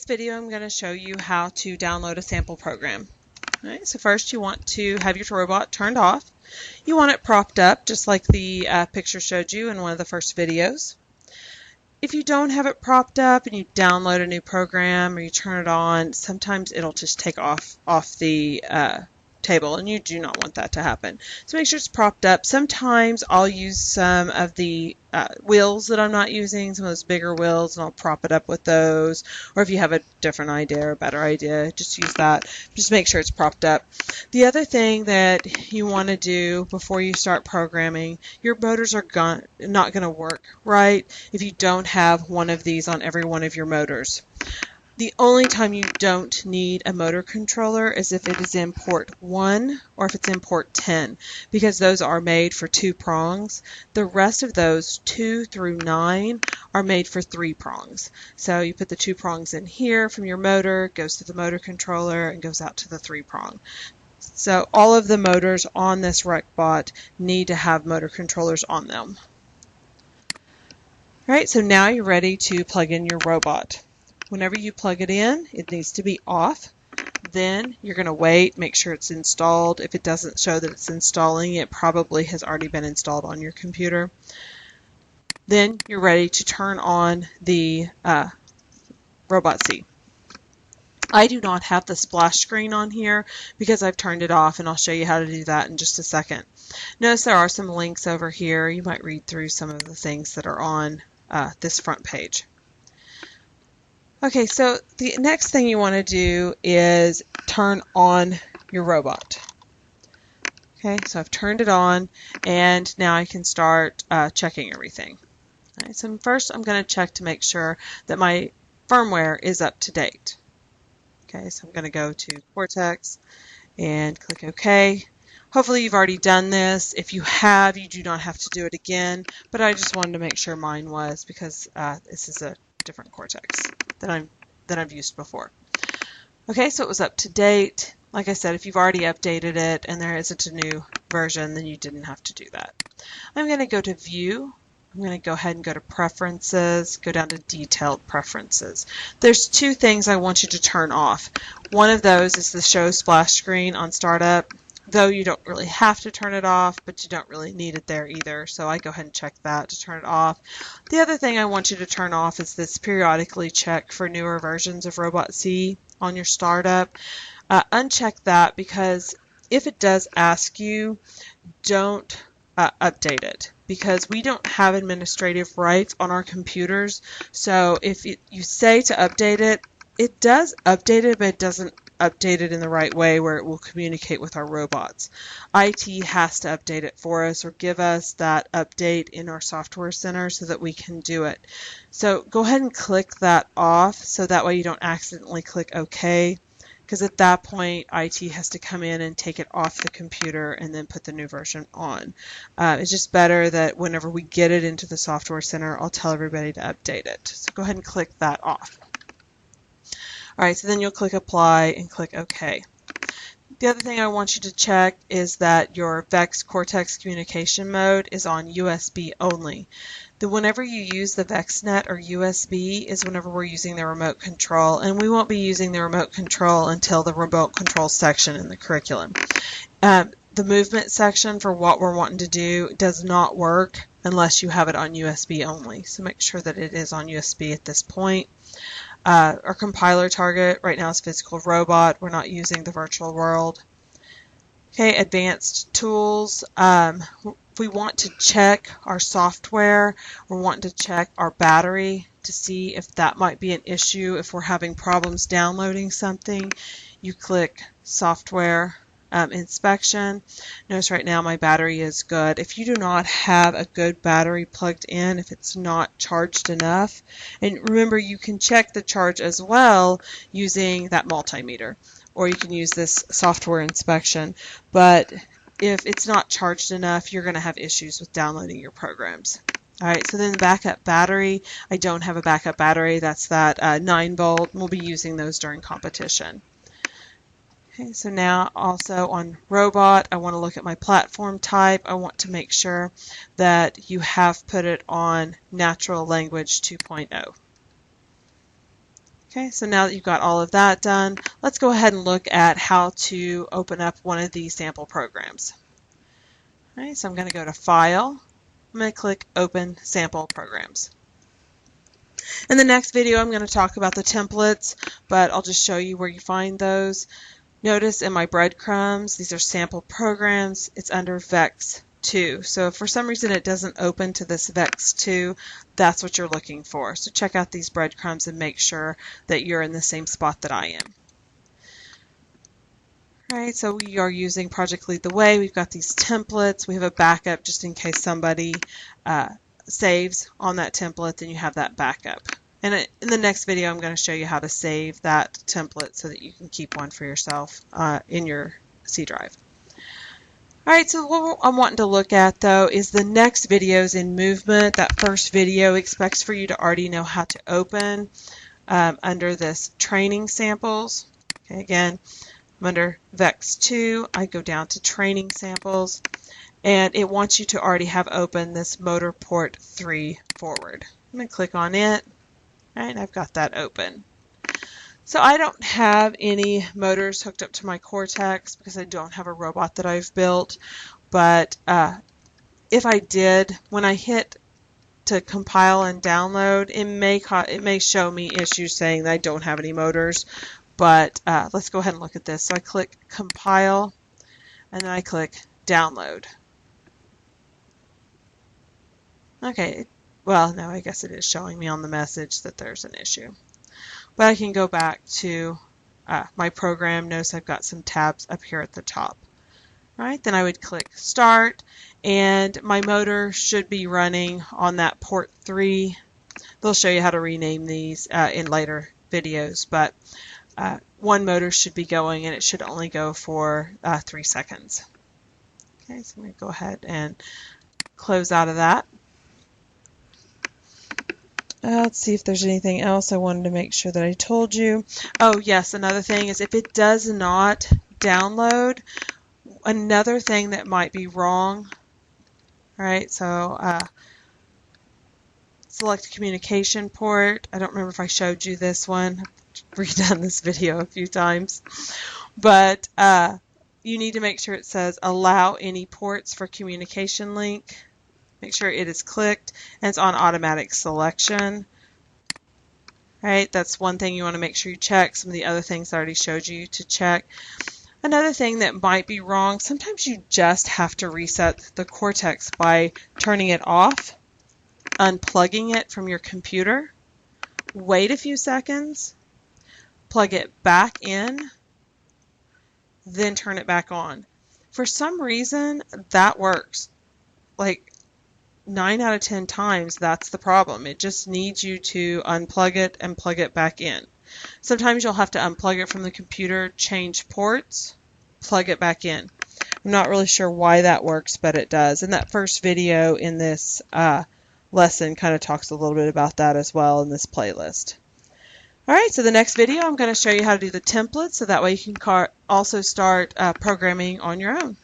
this video, I'm going to show you how to download a sample program. All right, so first you want to have your robot turned off. You want it propped up, just like the picture showed you in one of the first videos. If you don't have it propped up and you download a new program or you turn it on, sometimes it'll just take off the table, and you do not want that to happen. So make sure it's propped up. Sometimes I'll use some of the wheels that I'm not using, some of those bigger wheels, and I'll prop it up with those. Or if you have a different idea or a better idea, just use that. Just make sure it's propped up. The other thing that you want to do before you start programming, your motors are not going to work right if you don't have one of these on every one of your motors. The only time you don't need a motor controller is if it is in port 1 or if it's in port 10, because those are made for 2 prongs. The rest of those, 2 through 9, are made for 3 prongs. So you put the 2 prongs in here from your motor, goes to the motor controller, and goes out to the 3 prong. So all of the motors on this RecBot need to have motor controllers on them. All right, so now you're ready to plug in your robot. Whenever you plug it in, it needs to be off. Then you're going to wait, make sure it's installed. If it doesn't show that it's installing, it probably has already been installed on your computer. Then you're ready to turn on the Robot C. I do not have the splash screen on here because I've turned it off, and I'll show you how to do that in just a second. Notice there are some links over here. You might read through some of the things that are on this front page. Okay, so the next thing you want to do is turn on your robot. Okay, so I've turned it on, and now I can start checking everything. All right, so first I'm going to check to make sure that my firmware is up to date. Okay, so I'm going to go to Cortex and click OK. Hopefully you've already done this. If you have, you do not have to do it again, but I just wanted to make sure mine was, because this is a different Cortex than I've used before. Okay, so it was up to date. Like I said, if you've already updated it and there isn't a new version, then you didn't have to do that. I'm going to go to View. I'm going to go ahead and go to Preferences, go down to Detailed Preferences. There's 2 things I want you to turn off. One of those is the Show Splash Screen on startup, though you don't really have to turn it off, but you don't really need it there either, so I go ahead and check that to turn it off. The other thing I want you to turn off is this periodically check for newer versions of Robot C on your startup. Uncheck that, because if it does ask you, don't update it, because we don't have administrative rights on our computers. So if you say to update it, it does update it, but it doesn't update it in the right way where it will communicate with our robots. IT has to update it for us or give us that update in our software center so that we can do it. So go ahead and click that off, so that way you don't accidentally click OK, because at that point IT has to come in and take it off the computer and then put the new version on. It's just better that whenever we get it into the software center, I'll tell everybody to update it. So go ahead and click that off. All right, so then you'll click Apply and click OK. The other thing I want you to check is that your VEX Cortex communication mode is on USB only. Whenever you use the VEXNet or USB is whenever we're using the remote control, and we won't be using the remote control until the remote control section in the curriculum. The movement section for what we're wanting to do does not work unless you have it on USB only, so make sure that it is on USB at this point. Our compiler target right now is physical robot. We're not using the virtual world. Okay, advanced tools. If we want to check our software, we're wanting to check our battery to see if that might be an issue. If we're having problems downloading something, you click Software Inspection. Notice right now my battery is good. If you do not have a good battery plugged in, if it's not charged enough, and remember you can check the charge as well using that multimeter, or you can use this software inspection, but if it's not charged enough, you're going to have issues with downloading your programs. Alright, so then the backup battery, I don't have a backup battery. That's that 9-volt. We'll be using those during competition. Okay, so now also on robot, I want to look at my platform type. I want to make sure that you have put it on natural language 2.0. Okay, so now that you've got all of that done, let's go ahead and look at how to open up one of these sample programs. All right, so I'm going to go to File. I'm going to click Open Sample Programs. In the next video, I'm going to talk about the templates, but I'll just show you where you find those. Notice in my breadcrumbs, these are sample programs. It's under Vex 2. So if for some reason it doesn't open to this Vex 2, that's what you're looking for. So check out these breadcrumbs and make sure that you're in the same spot that I am. All right, so we are using Project Lead the Way. We've got these templates. We have a backup just in case somebody saves on that template, then you have that backup. And in the next video, I'm going to show you how to save that template so that you can keep one for yourself in your C drive. All right, so what I'm wanting to look at, though, is the next videos in movement. That first video expects for you to already know how to open under this training samples. Okay, again, I'm under Vex 2. I go down to training samples, and it wants you to already have open this motor port 3 forward. I'm going to click on it. All right, I've got that open. So I don't have any motors hooked up to my Cortex because I don't have a robot that I've built. But if I did, when I hit to compile and download, it may show me issues saying that I don't have any motors. But let's go ahead and look at this. So I click compile, and then I click download. Okay, well, no, I guess it is showing me on the message that there's an issue. But I can go back to my program. Notice I've got some tabs up here at the top. All right, then I would click Start, and my motor should be running on that port 3. They'll show you how to rename these in later videos, but one motor should be going, and it should only go for 3 seconds. Okay, so I'm going to go ahead and close out of that. Let's see if there's anything else I wanted to make sure that I told you. Oh, yes, another thing is if it does not download, another thing that might be wrong. All right, so select communication port. I don't remember if I showed you this one. I've redone this video a few times. But you need to make sure it says allow any ports for communication link. Make sure it is clicked and it's on automatic selection. All right, that's one thing you want to make sure you check. Some of the other things I already showed you to check. Another thing that might be wrong, sometimes you just have to reset the Cortex by turning it off, unplugging it from your computer, wait a few seconds, plug it back in, then turn it back on. For some reason, that works. Like 9 out of 10 times, that's the problem. It just needs you to unplug it and plug it back in. Sometimes you'll have to unplug it from the computer, change ports, plug it back in. I'm not really sure why that works, but it does. And that first video in this lesson kind of talks a little bit about that as well in this playlist. All right, so the next video I'm going to show you how to do the templates, so that way you can also start programming on your own.